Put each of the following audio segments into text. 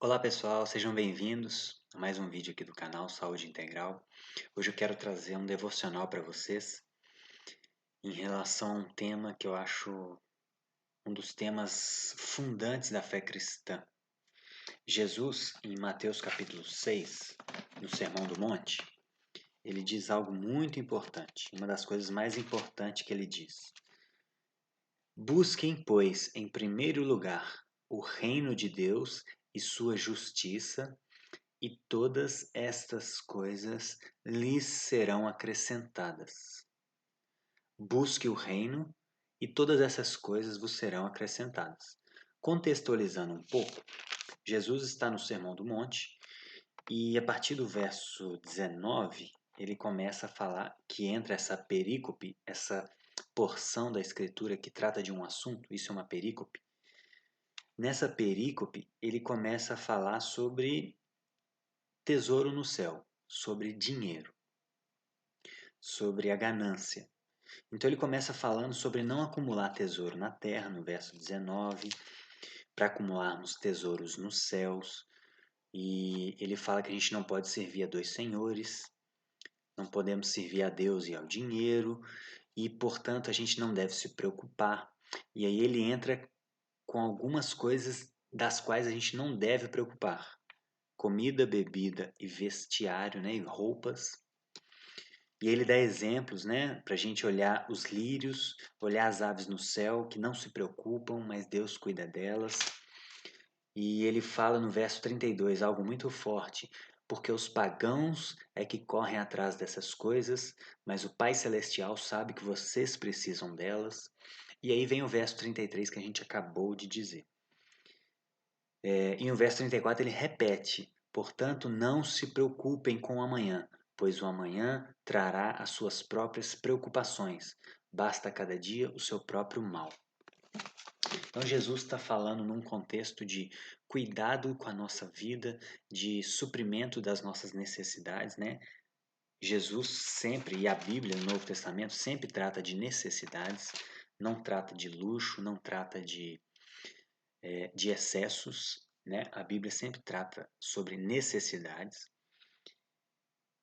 Olá pessoal, sejam bem-vindos a mais um vídeo aqui do canal Saúde Integral. Hoje eu quero trazer um devocional para vocês em relação a um tema que eu acho um dos temas fundantes da fé cristã. Jesus, em Mateus capítulo 6, no Sermão do Monte, ele diz algo muito importante, uma das coisas mais importantes que ele diz. Busquem, pois, em primeiro lugar o reino de Deus e sua justiça, e todas estas coisas lhes serão acrescentadas. Busque o reino, e todas essas coisas vos serão acrescentadas. Contextualizando um pouco, Jesus está no Sermão do Monte, e a partir do verso 19, ele começa a falar que entra essa perícope, essa porção da escritura que trata de um assunto, isso é uma perícope. Nessa perícope, ele começa a falar sobre tesouro no céu, sobre dinheiro, sobre a ganância. Então ele começa falando sobre não acumular tesouro na terra, no verso 19, para acumularmos tesouros nos céus. E ele fala que a gente não pode servir a dois senhores, não podemos servir a Deus e ao dinheiro, e portanto a gente não deve se preocupar. E aí ele entra com algumas coisas das quais a gente não deve preocupar: comida, bebida e vestiário, né, e roupas. E ele dá exemplos, né, para a gente olhar os lírios, olhar as aves no céu, que não se preocupam, mas Deus cuida delas. E ele fala no verso 32 algo muito forte: porque os pagãos é que correm atrás dessas coisas, mas o Pai Celestial sabe que vocês precisam delas. E aí vem o verso 33 que a gente acabou de dizer. E no verso 34 ele repete: portanto, não se preocupem com o amanhã, pois o amanhã trará as suas próprias preocupações. Basta a cada dia o seu próprio mal. Então, Jesus está falando num contexto de cuidado com a nossa vida, de suprimento das nossas necessidades, né? Jesus sempre, e a Bíblia no Novo Testamento, sempre trata de necessidades, não trata de luxo, não trata de excessos, né? A Bíblia sempre trata sobre necessidades.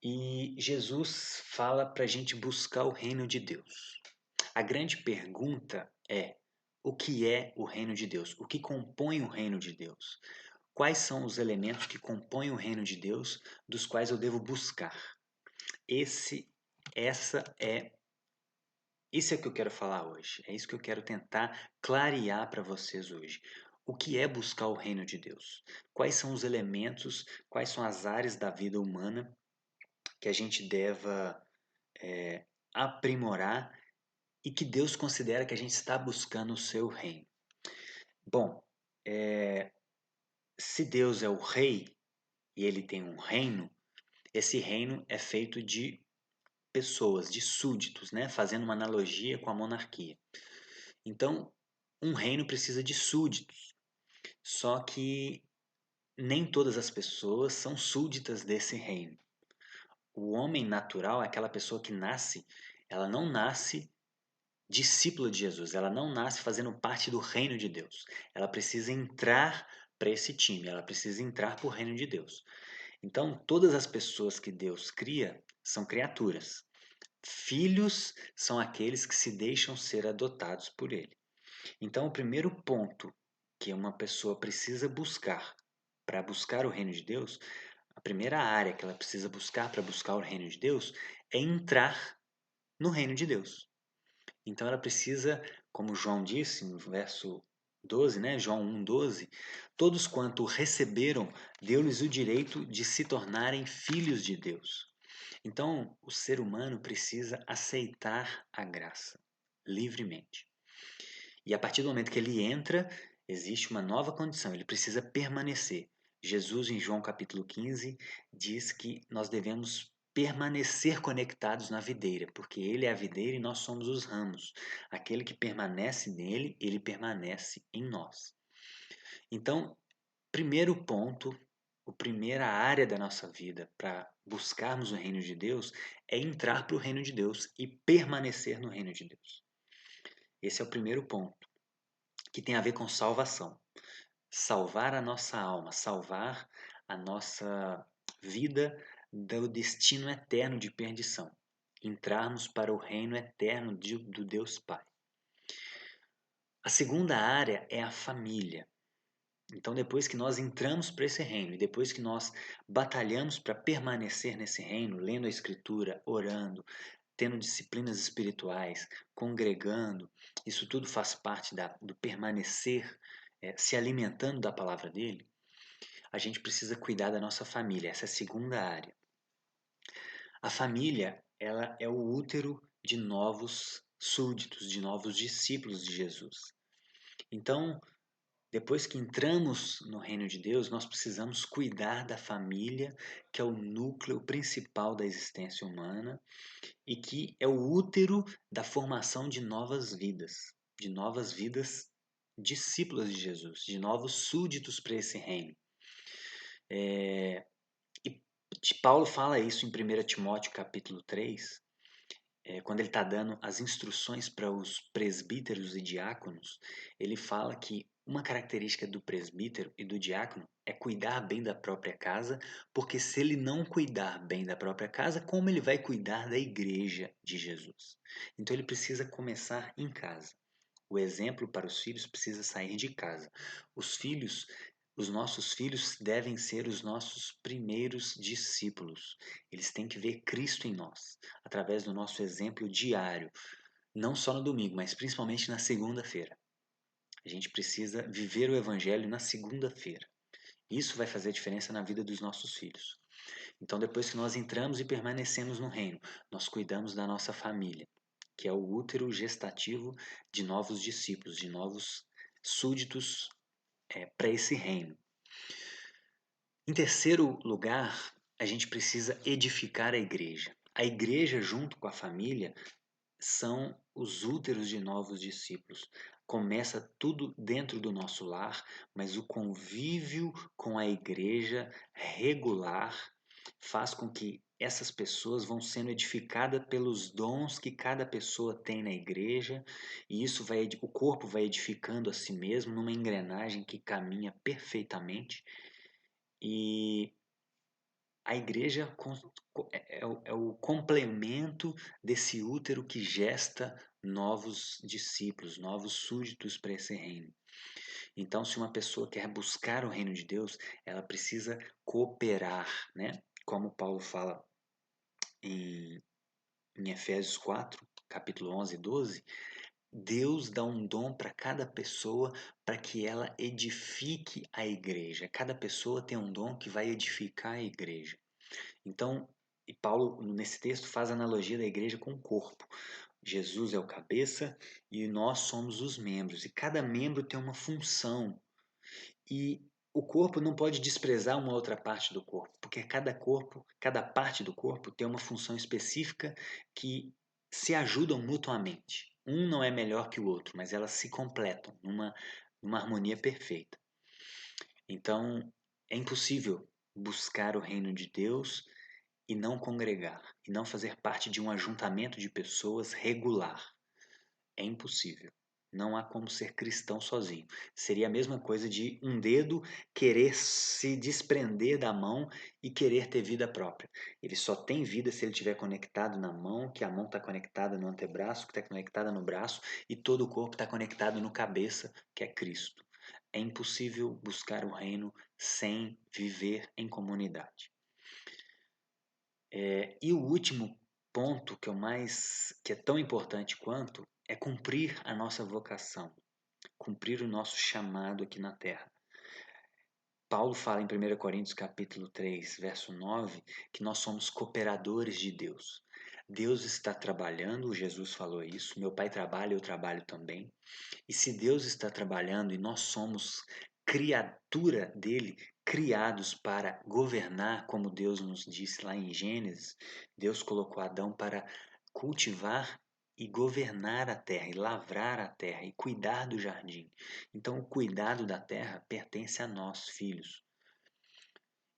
E Jesus fala para a gente buscar o reino de Deus. A grande pergunta é: o que é o reino de Deus? O que compõe o reino de Deus? Quais são os elementos que compõem o reino de Deus, dos quais eu devo buscar? Esse, essa é, isso é o que eu quero falar hoje. É isso que eu quero tentar clarear para vocês hoje. O que é buscar o reino de Deus? Quais são os elementos, quais são as áreas da vida humana que a gente deva aprimorar e que Deus considera que a gente está buscando o seu reino? Bom, se Deus é o rei e ele tem um reino, esse reino é feito de pessoas, de súditos, né? Fazendo uma analogia com a monarquia. Então, um reino precisa de súditos, só que nem todas as pessoas são súditas desse reino. O homem natural é aquela pessoa que nasce, ela não nasce discípula de Jesus, ela não nasce fazendo parte do reino de Deus. Ela precisa entrar para esse time, ela precisa entrar para o reino de Deus. Então, todas as pessoas que Deus cria são criaturas. Filhos são aqueles que se deixam ser adotados por Ele. Então, o primeiro ponto que uma pessoa precisa buscar para buscar o reino de Deus, a primeira área que ela precisa buscar para buscar o reino de Deus é entrar no reino de Deus. Então, ela precisa, como João disse no verso 12, né? João 1,12, todos quanto receberam, deu-lhes o direito de se tornarem filhos de Deus. Então, o ser humano precisa aceitar a graça livremente. E a partir do momento que ele entra, existe uma nova condição, ele precisa permanecer. Jesus, em João capítulo 15, diz que nós devemos permanecer conectados na videira, porque ele é a videira e nós somos os ramos. Aquele que permanece nele, ele permanece em nós. Então, primeiro ponto, a primeira área da nossa vida para buscarmos o reino de Deus é entrar para o reino de Deus e permanecer no reino de Deus. Esse é o primeiro ponto, que tem a ver com salvação. salvar a nossa alma, salvar a nossa vida do destino eterno de perdição, entrarmos para o reino eterno do Deus Pai. A segunda área é a família. Então, depois que nós entramos para esse reino e depois que nós batalhamos para permanecer nesse reino, lendo a Escritura, orando, tendo disciplinas espirituais, congregando, isso tudo faz parte do permanecer, se alimentando da palavra dele, a gente precisa cuidar da nossa família. Essa é a segunda área. A família, ela é o útero de novos súditos, de novos discípulos de Jesus. Então, depois que entramos no reino de Deus, nós precisamos cuidar da família, que é o núcleo principal da existência humana e que é o útero da formação de novas vidas discípulas de Jesus, de novos súditos para esse reino. E Paulo fala isso em 1 Timóteo capítulo 3, quando ele está dando as instruções para os presbíteros e diáconos, ele fala que uma característica do presbítero e do diácono é cuidar bem da própria casa, porque se ele não cuidar bem da própria casa, como ele vai cuidar da igreja de Jesus? Então ele precisa começar em casa. O exemplo para os filhos precisa sair de casa. Os filhos, os nossos filhos devem ser os nossos primeiros discípulos. Eles têm que ver Cristo em nós, através do nosso exemplo diário, não só no domingo, mas principalmente na segunda-feira. A gente precisa viver o evangelho na segunda-feira. Isso vai fazer diferença na vida dos nossos filhos. Então, depois que nós entramos e permanecemos no reino, nós cuidamos da nossa família, que é o útero gestativo de novos discípulos, de novos súditos para esse reino. Em terceiro lugar, a gente precisa edificar a igreja. A igreja, junto com a família, são os úteros de novos discípulos. Começa tudo dentro do nosso lar, mas o convívio com a igreja regular faz com que essas pessoas vão sendo edificadas pelos dons que cada pessoa tem na igreja, e isso o corpo vai edificando a si mesmo numa engrenagem que caminha perfeitamente, e a igreja é o complemento desse útero que gesta novos discípulos, novos súditos para esse reino. Então, se uma pessoa quer buscar o reino de Deus, ela precisa cooperar, né? Como Paulo fala em Efésios 4, capítulo 11 e 12, Deus dá um dom para cada pessoa para que ela edifique a igreja. Cada pessoa tem um dom que vai edificar a igreja. Então, e Paulo, nesse texto, faz a analogia da igreja com o corpo. Jesus é o cabeça e nós somos os membros. E cada membro tem uma função. E o corpo não pode desprezar uma outra parte do corpo, porque cada parte do corpo tem uma função específica que se ajudam mutuamente. Um não é melhor que o outro, mas elas se completam numa harmonia perfeita. Então, é impossível buscar o reino de Deus e não congregar, e não fazer parte de um ajuntamento de pessoas regular. É impossível. Não há como ser cristão sozinho. Seria a mesma coisa de um dedo querer se desprender da mão e querer ter vida própria. Ele só tem vida se ele estiver conectado na mão, que a mão está conectada no antebraço, que está conectada no braço, e todo o corpo está conectado no cabeça, que é Cristo. É impossível buscar o reino sem viver em comunidade. E o último ponto que é tão importante quanto é cumprir a nossa vocação, cumprir o nosso chamado aqui na terra. Paulo fala em 1 Coríntios capítulo 3, verso 9, que nós somos cooperadores de Deus. Deus está trabalhando, Jesus falou isso, meu Pai trabalha, eu trabalho também. E se Deus está trabalhando e nós somos criatura dele, criados para governar, como Deus nos disse lá em Gênesis, Deus colocou Adão para cultivar e governar a terra, e lavrar a terra, e cuidar do jardim. Então, o cuidado da terra pertence a nós, filhos.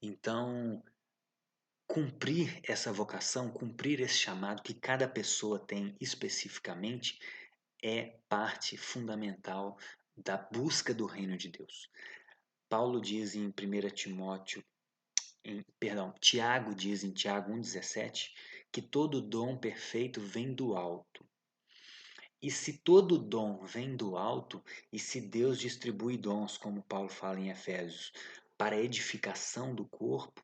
Então, cumprir essa vocação, cumprir esse chamado que cada pessoa tem especificamente, é parte fundamental da busca do reino de Deus. Paulo diz em 1 Timóteo, Tiago diz em Tiago 1,17 que todo dom perfeito vem do alto. E se todo dom vem do alto, e se Deus distribui dons, como Paulo fala em Efésios, para a edificação do corpo,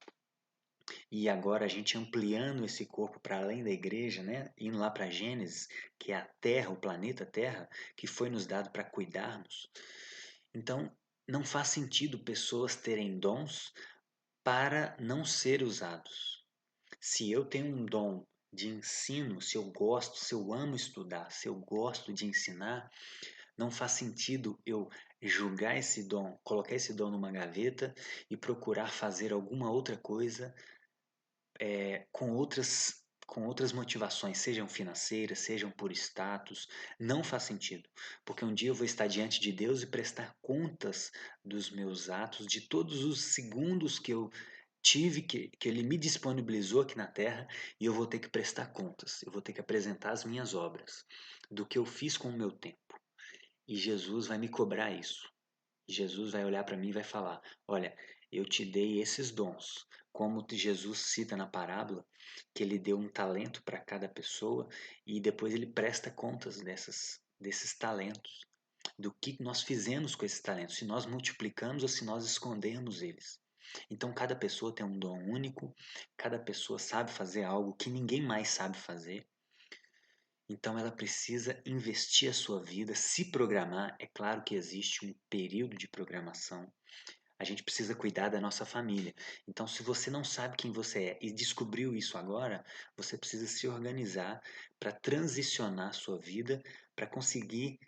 e agora a gente ampliando esse corpo para além da igreja, né? Indo lá para Gênesis, que é a Terra, o planeta Terra, que foi nos dado para cuidarmos. Então, não faz sentido pessoas terem dons para não ser usados. Se eu tenho um dom de ensino, se eu gosto, se eu amo estudar, se eu gosto de ensinar, não faz sentido eu julgar esse dom, colocar esse dom numa gaveta e procurar fazer alguma outra coisa com outras motivações, sejam financeiras, sejam por status, não faz sentido, porque um dia eu vou estar diante de Deus e prestar contas dos meus atos, de todos os segundos que eu tive, que Ele me disponibilizou aqui na Terra, e eu vou ter que prestar contas, eu vou ter que apresentar as minhas obras, do que eu fiz com o meu tempo, e Jesus vai me cobrar isso. Jesus vai olhar para mim e vai falar: olha, eu te dei esses dons. Como Jesus cita na parábola, que ele deu um talento para cada pessoa e depois ele presta contas desses talentos, do que nós fizemos com esses talentos, se nós multiplicamos ou se nós escondemos eles. Então, cada pessoa tem um dom único, cada pessoa sabe fazer algo que ninguém mais sabe fazer. Então ela precisa investir a sua vida, se programar. É claro que existe um período de programação. A gente precisa cuidar da nossa família. Então, se você não sabe quem você é e descobriu isso agora, você precisa se organizar para transicionar a sua vida, para conseguir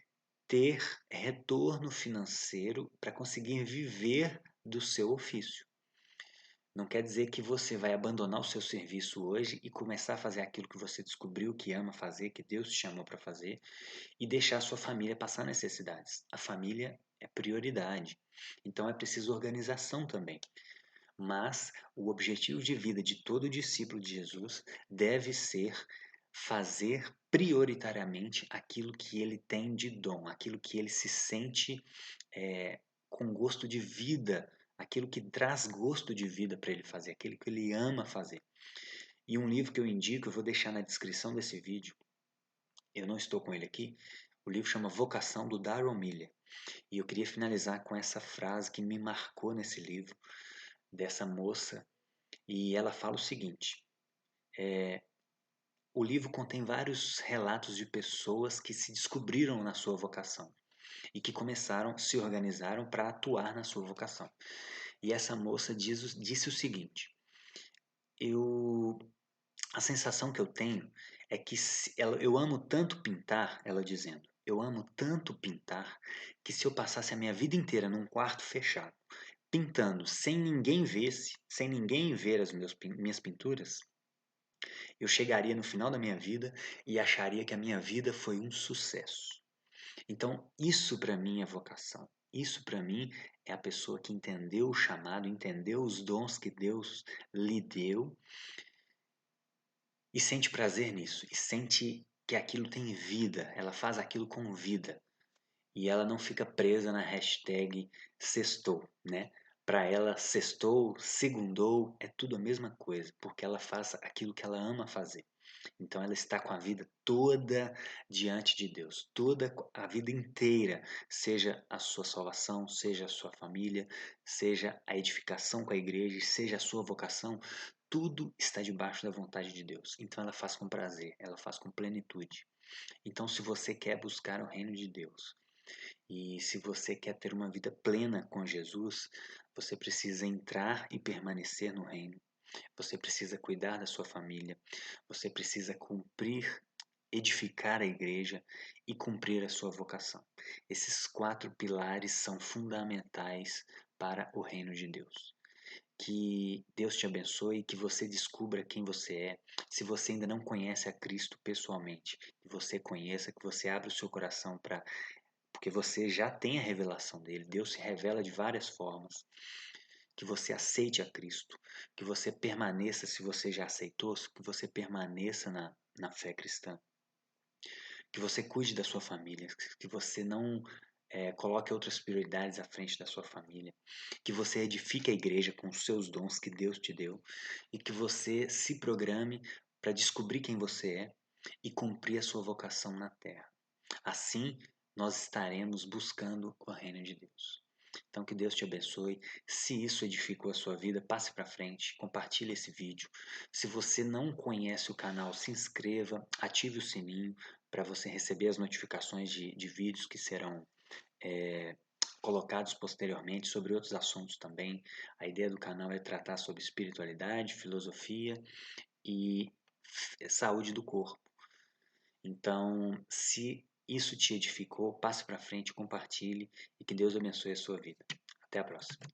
ter retorno financeiro, para conseguir viver do seu ofício. Não quer dizer que você vai abandonar o seu serviço hoje e começar a fazer aquilo que você descobriu que ama fazer, que Deus te chamou para fazer, e deixar a sua família passar necessidades. A família é prioridade. Então é preciso organização também. Mas o objetivo de vida de todo discípulo de Jesus deve ser fazer prioritariamente aquilo que ele tem de dom, aquilo que ele se sente com gosto de vida, aquilo que traz gosto de vida para ele fazer, aquilo que ele ama fazer. E um livro que eu indico, eu vou deixar na descrição desse vídeo, eu não estou com ele aqui, o livro chama Vocação, do Darren Miller. E eu queria finalizar com essa frase que me marcou nesse livro, dessa moça, e ela fala o seguinte: o livro contém vários relatos de pessoas que se descobriram na sua vocação e que se organizaram para atuar na sua vocação. E essa moça disse o seguinte: eu, a sensação que eu tenho é que eu amo tanto pintar, ela dizendo, eu amo tanto pintar, que se eu passasse a minha vida inteira num quarto fechado, pintando sem ninguém sem ninguém ver as minhas pinturas, eu chegaria no final da minha vida e acharia que a minha vida foi um sucesso. Então, isso para mim é vocação. Isso para mim é a pessoa que entendeu o chamado, entendeu os dons que Deus lhe deu e sente prazer nisso, e sente que aquilo tem vida, ela faz aquilo com vida. E ela não fica presa na hashtag sextou, né? Para ela, sextou, segundou, é tudo a mesma coisa, porque ela faz aquilo que ela ama fazer. Então ela está com a vida toda diante de Deus, toda a vida inteira, seja a sua salvação, seja a sua família, seja a edificação com a igreja, seja a sua vocação, tudo está debaixo da vontade de Deus. Então ela faz com prazer, ela faz com plenitude. Então, se você quer buscar o reino de Deus e se você quer ter uma vida plena com Jesus, você precisa entrar e permanecer no reino. Você precisa cuidar da sua família, você precisa cumprir, edificar a igreja e cumprir a sua vocação. Esses 4 pilares são fundamentais para o reino de Deus. Que Deus te abençoe e que você descubra quem você é. Se você ainda não conhece a Cristo pessoalmente, que você conheça, que você abra o seu coração para, porque você já tem a revelação dele. Deus se revela de várias formas. Que você aceite a Cristo, que você permaneça, se você já aceitou, que você permaneça na fé cristã, que você cuide da sua família, que você não coloque outras prioridades à frente da sua família, que você edifique a igreja com os seus dons que Deus te deu e que você se programe para descobrir quem você é e cumprir a sua vocação na terra. Assim, nós estaremos buscando o reino de Deus. Então, que Deus te abençoe. Se isso edificou a sua vida, passe para frente, compartilhe esse vídeo. Se você não conhece o canal, se inscreva, ative o sininho para você receber as notificações de vídeos que serão colocados posteriormente sobre outros assuntos também. A ideia do canal é tratar sobre espiritualidade, filosofia e saúde do corpo. Então, se isso te edificou, passe para frente, compartilhe e que Deus abençoe a sua vida. Até a próxima.